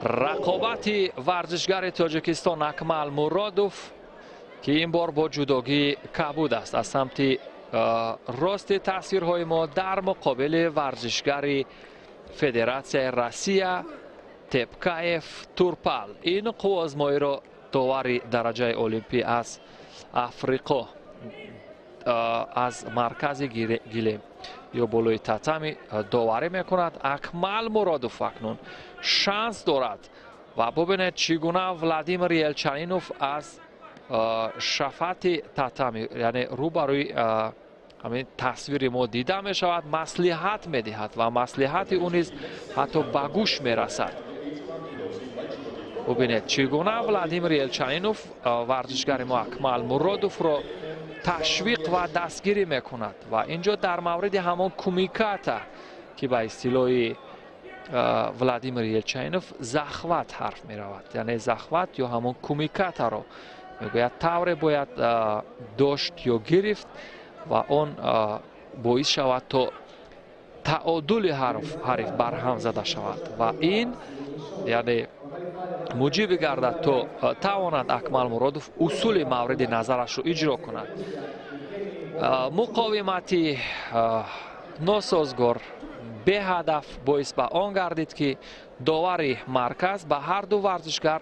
رقابت ورزشگر تاجیکستان اکمال مورودوف که این بار با جداگی کبود است از سمت راست تصویرهای ما در مقابل ورزشگر فدراسیون روسیه تپکایف تورپال. این قوازمایی را داور درجه المپی از افریقا از مرکز گیلم یا بالای تتمی داوری میکند. اکمال مورودوف اکنون شانس دارد و ببینید چگونه ولادیمیر یلچنینوف از شفت تتمی یعنی روبروی همین تصویر ما دیده می شود مصلحت می دهد و مصلحت اون نیز حتی به گوش می رسد. ببینید چگونه ولادیمیر یلچنینوف ورزشگر ما اکمال مورودوف را تشویق و دستگیری می کند و اینجا در مورد همان کومیکات که به اصطلاح ولادیمیر یلچنینوف زخوت حرف می رود، یعنی زخوت یا همون کومیکات را میگوید طور باید داشت یا گرفت و اون باعث شود تا تعادل حریف برهم زده شود و این یعنی موجب گردد تا تواند اکمال مورودوف اصول مورد نظرش رو اجرا کند. مقاومتی ناسازگار به هدف باعث به آن گردید که داور مرکز به هر دو ورزشگر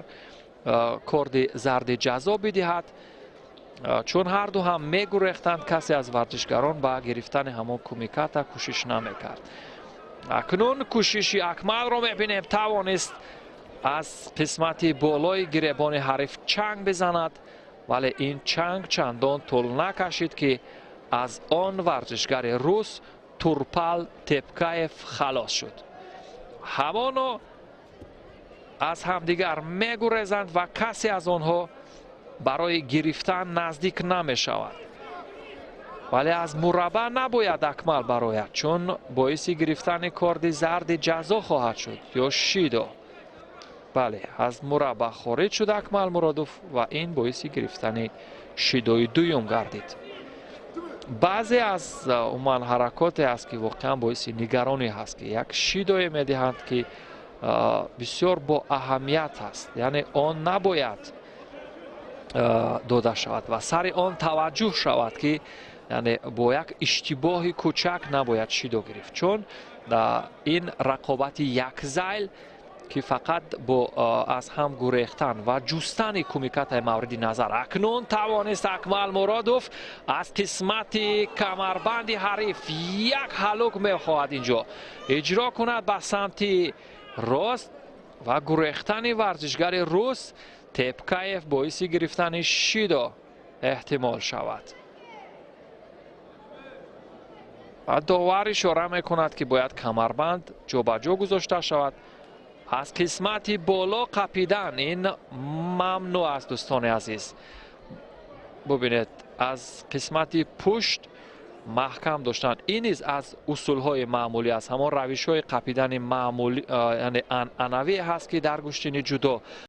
کارت زرد جزا بدهد، چون هر دو هم میگریختند کسی از ورزشگران به گرفتن همون کومیکات کوشش نمیکرد. اکنون کوشش اکمال را میبینیم توانست از قسمت بالای گریبان حریف چنگ بزند، ولی این چنگ چندان طول نکشید که از آن ورزشگر روس تورپال تپکایف خلاص شد. همانو از همدیگر میگریزند و کسی از آنها برای گرفتن نزدیک نمی شود، ولی از مربع نباید اکمال برآید چون باعث گرفتن کارت زرد جزا خواهد شد یا شیدو. بله، از مربع خارج شد اکمال مورودوف و این باعث گرفتن شیدوی دوم گردید. بعضی از اون حرکاتی است که واقعا باعث نگرانی هست که یک شیدوی میدهند که بسیار با اهمیت است، یعنی آن نباید داده شود و سر آن توجه شود که یعنی با یک اشتباه کوچک نباید شیدو گرفت، چون این رقابت یک زیل که فقط با از هم گریختن و جستن کومیکات مورد نظر. اکنون توانست اکمال مورودوف از قسمت کمربند حریف یک هلوک میخواهد اینجا اجرا کند به سمت راست و گریختن ورزشگر روس تپکایف باعث گرفتن شیدو احتمال شود و داور اشاره میکند که باید کمربند جابجا گذاشته شود. از قسمت بالا قپیدن این ممنوع است دوستان عزیز. ببینید از قسمت پشت محکم داشتن، این نیز از اصول های معمولی است، همون روش های قپیدن معمولی یعنی عنعنوی هست که در گوشتین جدا